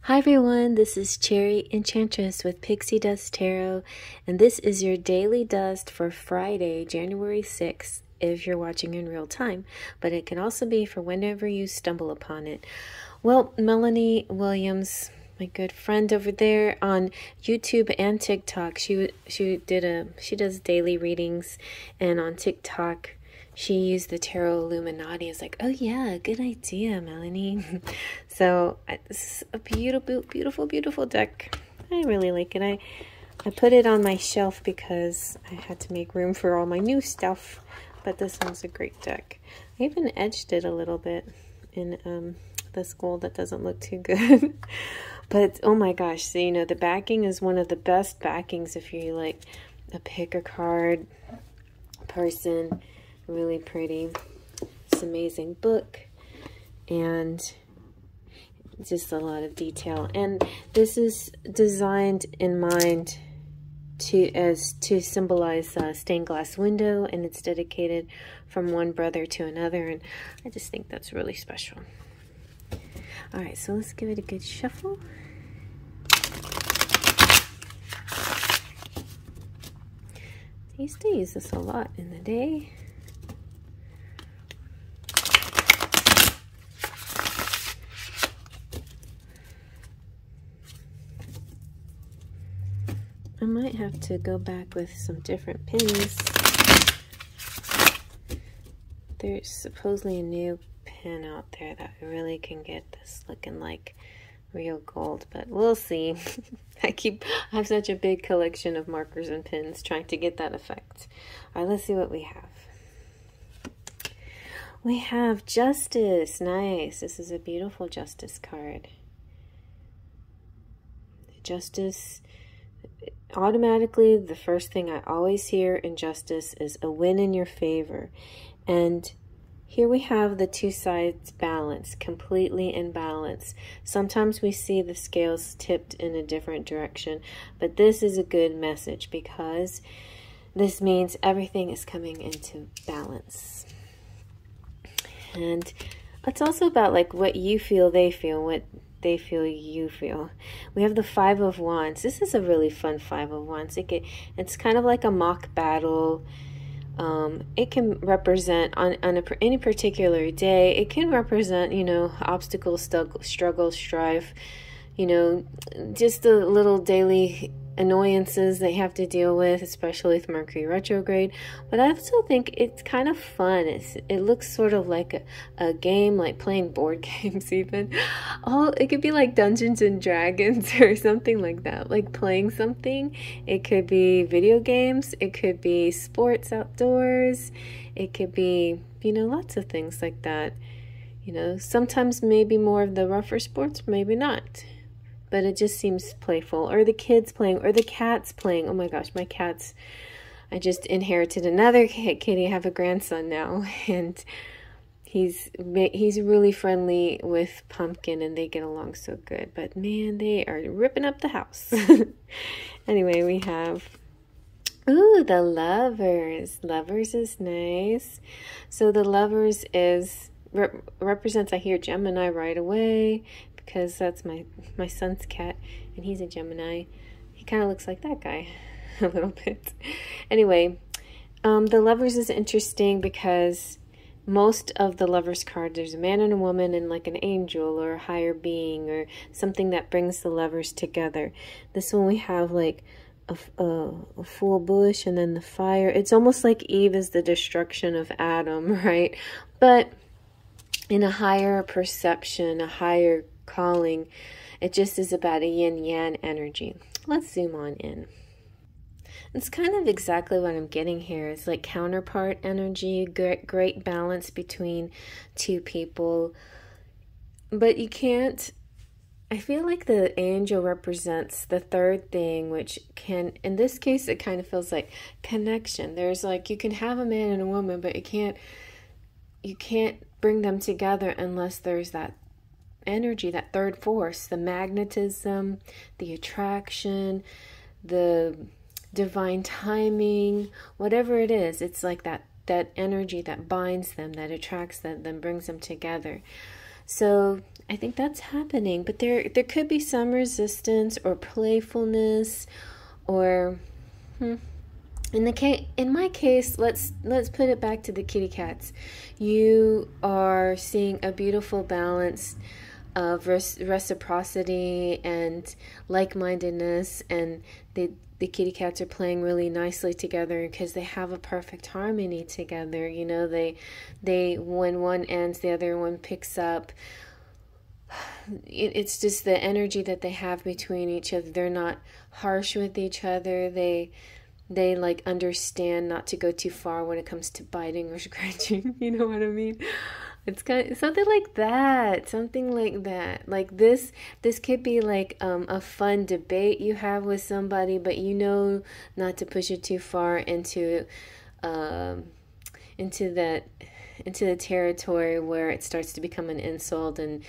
Hi everyone, this is Cherry Enchantress with Pixie Dust Tarot, and this is your daily dust for Friday, January 6th, if you're watching in real time, but it can also be for whenever you stumble upon it. Well, Melanie Williams, my good friend over there on YouTube and TikTok, she does daily readings, and on TikTok she used the Tarot Illuminati. It's like, oh yeah, good idea, Melanie. So this is a beautiful, beautiful, beautiful deck. I really like it. I put it on my shelf because I had to make room for all my new stuff. But this one's a great deck. I even edged it a little bit in this gold that doesn't look too good. But oh my gosh, so you know, the backing is one of the best backings if you like a pick a card person. Really pretty. It's an amazing book and just a lot of detail, and this is designed in mind to symbolize a stained glass window, and it's dedicated from one brother to another, and I just think that's really special. All right, so let's give it a good shuffle. I used to use this a lot in the day. I might have to go back with some different pins. There's supposedly a new pin out there that really can get this looking like real gold, but we'll see. I have such a big collection of markers and pins trying to get that effect. All right, let's see what we have. We have Justice. Nice. This is a beautiful Justice card. Justice. Automatically, the first thing I always hear in Justice is a win in your favor. And here we have the two sides balanced, completely in balance. Sometimes we see the scales tipped in a different direction, but this is a good message because this means everything is coming into balance. And it's also about like what you feel they feel, what they feel you feel. We have the Five of Wands. This is a really fun Five of Wands. It's kind of like a mock battle. It can represent on any particular day. It can represent, you know, obstacles, struggle, strife, you know, just the little daily annoyances they have to deal with, especially with Mercury retrograde. But I also think it's kind of fun. It looks sort of like a game, like playing board games even. It could be like Dungeons and Dragons or something like that, like playing something. It could be video games. It could be sports outdoors. It could be, you know, lots of things like that. You know, sometimes maybe more of the rougher sports, maybe not. But it just seems playful. Or the kids playing, or the cats playing. Oh my gosh, my cats. I just inherited another kitty. I have a grandson now. And he's really friendly with Pumpkin, and they get along so good. But man, they are ripping up the house. Anyway, we have... Ooh, the Lovers. Lovers is nice. So the Lovers is... represents, I hear Gemini right away, because that's my son's cat, and he's a Gemini. He kind of looks like that guy a little bit. Anyway, the Lovers is interesting because most of the Lovers card, there's a man and a woman and like an angel or a higher being or something that brings the lovers together. This one we have like a full bush and then the fire. It's almost like Eve is the destruction of Adam, right? But in a higher perception, a higher calling, it just is about a yin-yang energy. Let's zoom on in. It's kind of exactly what I'm getting here. It's like counterpart energy, great balance between two people. But you can't... I feel like the angel represents the third thing, which can... In this case, it kind of feels like connection. There's like, you can have a man and a woman, but you can't bring them together unless there's that energy, that third force, the magnetism, the attraction, the divine timing, whatever it is. It's like that energy that binds them, that attracts them, then brings them together. So I think that's happening, but there could be some resistance or playfulness, or in my case, let's put it back to the kitty cats. You are seeing a beautiful balance of reciprocity and like-mindedness, and the kitty cats are playing really nicely together because they have a perfect harmony together. You know, they when one ends, the other one picks up. It's just the energy that they have between each other. They're not harsh with each other. They like understand not to go too far when it comes to biting or scratching. You know what I mean? It's kind of something like that. Something like that. Like this could be like a fun debate you have with somebody, but you know not to push it too far into the territory where it starts to become an insult and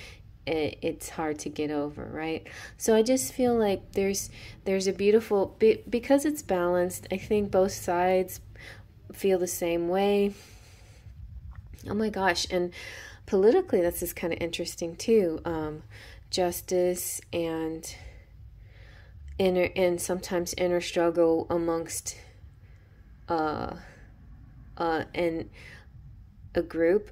it's hard to get over, right? So I just feel like there's a beautiful, because it's balanced, I think both sides feel the same way. Oh my gosh. And politically, that's just kind of interesting too. Justice and sometimes inner struggle amongst and a group.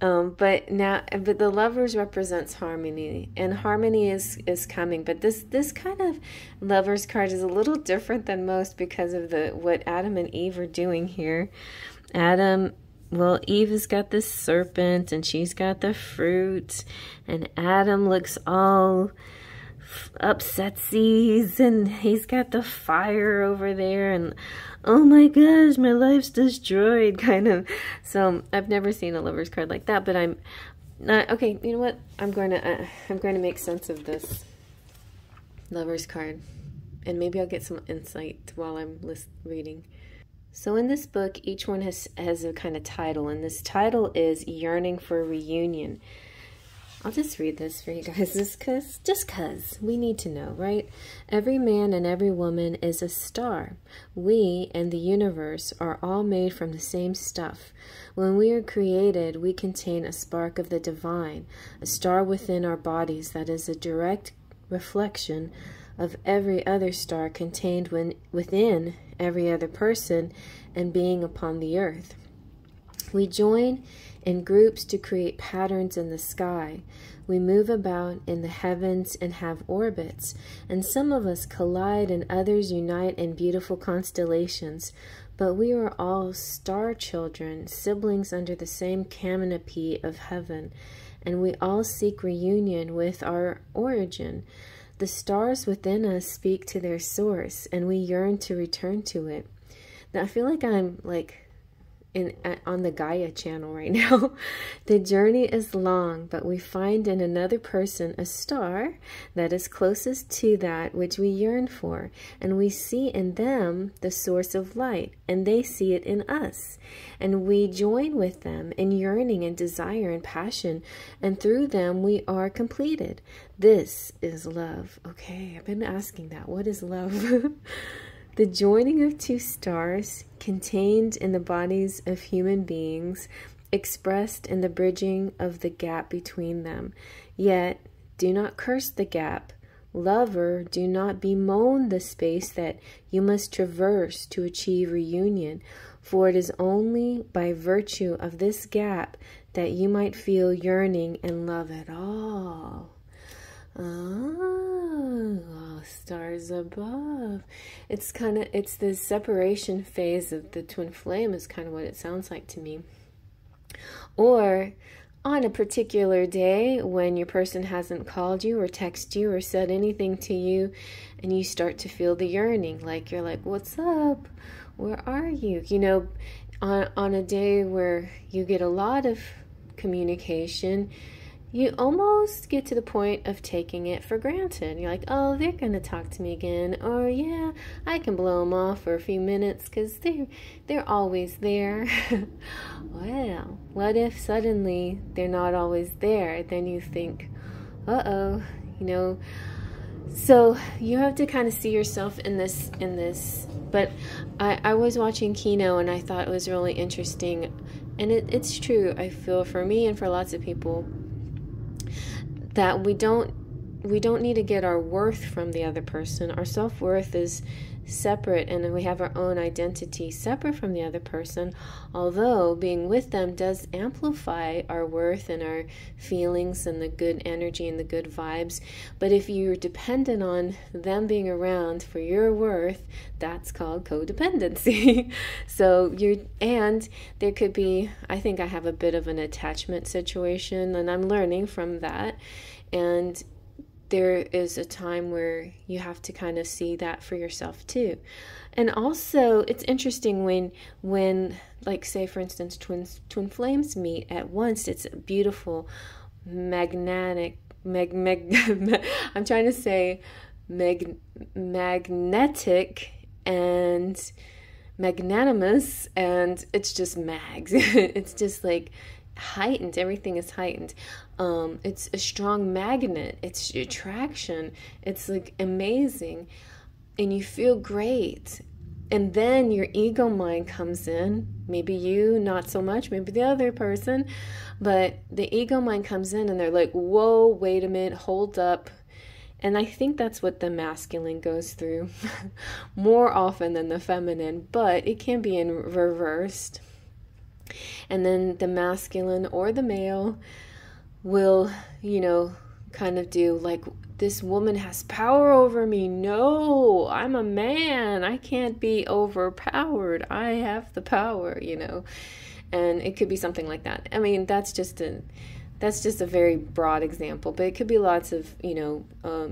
But the Lovers represents harmony, and harmony is coming. But this kind of Lovers card is a little different than most because of what Adam and Eve are doing here. Eve has got this serpent, and she's got the fruit, and Adam looks all upsetsies, and he's got the fire over there, and oh my gosh, my life's destroyed, kind of. So I've never seen a Lover's card like that, but I'm not okay. You know what? I'm going to make sense of this Lover's card, and maybe I'll get some insight while I'm reading. So in this book, each one has a kind of title, and this title is Yearning for Reunion. I'll just read this for you guys, just cause we need to know, right? Every man and every woman is a star. We and the universe are all made from the same stuff. When we are created, we contain a spark of the divine, a star within our bodies that is a direct reflection of every other star contained within every other person and being upon the earth. We join in groups to create patterns in the sky. We move about in the heavens and have orbits, and some of us collide and others unite in beautiful constellations. But we are all star children, siblings under the same canopy of heaven, and we all seek reunion with our origin. The stars within us speak to their source, and we yearn to return to it. Now, I feel like I'm on the Gaia channel right now. The journey is long, but we find in another person a star that is closest to that which we yearn for, and we see in them the source of light, and they see it in us, and we join with them in yearning and desire and passion, and through them we are completed. This is love. Okay, I've been asking that. What is love? The joining of two stars contained in the bodies of human beings, expressed in the bridging of the gap between them. Yet, do not curse the gap. Lover, do not bemoan the space that you must traverse to achieve reunion, for it is only by virtue of this gap that you might feel yearning and love at all. Oh, stars above. It's the separation phase of the twin flame is kind of what it sounds like to me. Or on a particular day when your person hasn't called you or texted you or said anything to you, and you start to feel the yearning, like you're like, what's up? Where are you? You know, on a day where you get a lot of communication, you almost get to the point of taking it for granted. You're like, oh, they're going to talk to me again. Or, yeah, I can blow them off for a few minutes because they're always there. Well, what if suddenly they're not always there? Then you think, uh-oh, you know. So you have to kind of see yourself in this. But I was watching Kino, and I thought it was really interesting. And it's true, I feel, for me and for lots of people, that we don't need to get our worth from the other person. Our self-worth is separate, and we have our own identity separate from the other person, although being with them does amplify our worth and our feelings and the good energy and the good vibes. But if you're dependent on them being around for your worth, that's called codependency. And there could be, I think I have a bit of an attachment situation, and I'm learning from that. And there is a time where you have to kind of see that for yourself too. And also, it's interesting when like, say for instance, twin flames meet at once. It's a beautiful magnetic I'm trying to say magnetic and magnanimous, and it's just mags. It's just like heightened. Everything is heightened. It's a strong magnet. It's attraction. It's like amazing, and you feel great. And then your ego mind comes in. Maybe you, not so much, maybe the other person, but the ego mind comes in and they're like, whoa, wait a minute, hold up. And I think that's what the masculine goes through more often than the feminine, but it can be in reversed. And then the masculine or the male will, kind of do like, this woman has power over me. No, I'm a man. I can't be overpowered. I have the power, And it could be something like that. I mean, that's just a very broad example, but it could be lots of,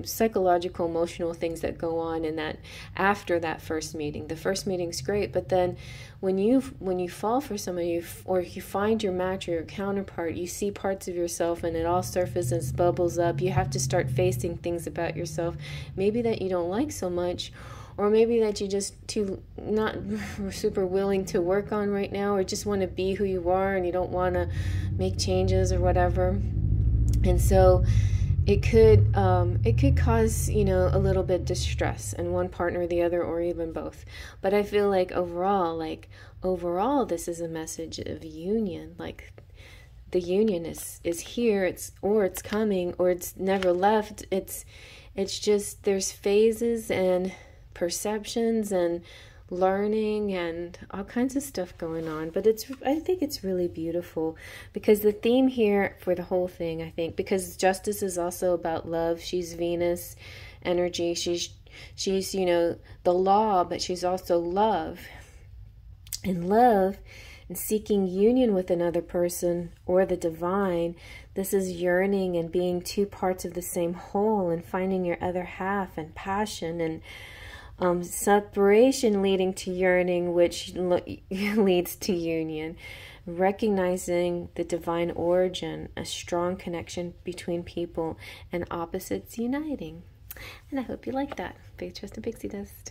psychological, emotional things that go on in that after that first meeting. The first meeting's great, but then when you fall for somebody, or you find your match or your counterpart, you see parts of yourself and it all surfaces, bubbles up. You have to start facing things about yourself, maybe that you don't like so much, or maybe that you just not super willing to work on right now, or just want to be who you are and you don't want to make changes or whatever. And so it could cause, a little bit distress in one partner or the other, or even both. But I feel like overall, this is a message of union. Like, the union is here. It's coming, or it's never left. It's just, there's phases and perceptions and learning and all kinds of stuff going on. But I think it's really beautiful, because the theme here for the whole thing, I think, because Justice is also about love. She's Venus energy. She's the law, but she's also love. And love and seeking union with another person or the divine, this is yearning and being two parts of the same whole, and finding your other half, and passion, and separation leading to yearning, which leads to union. Recognizing the divine origin, a strong connection between people, and opposites uniting. And I hope you like that. Big trust and pixie dust.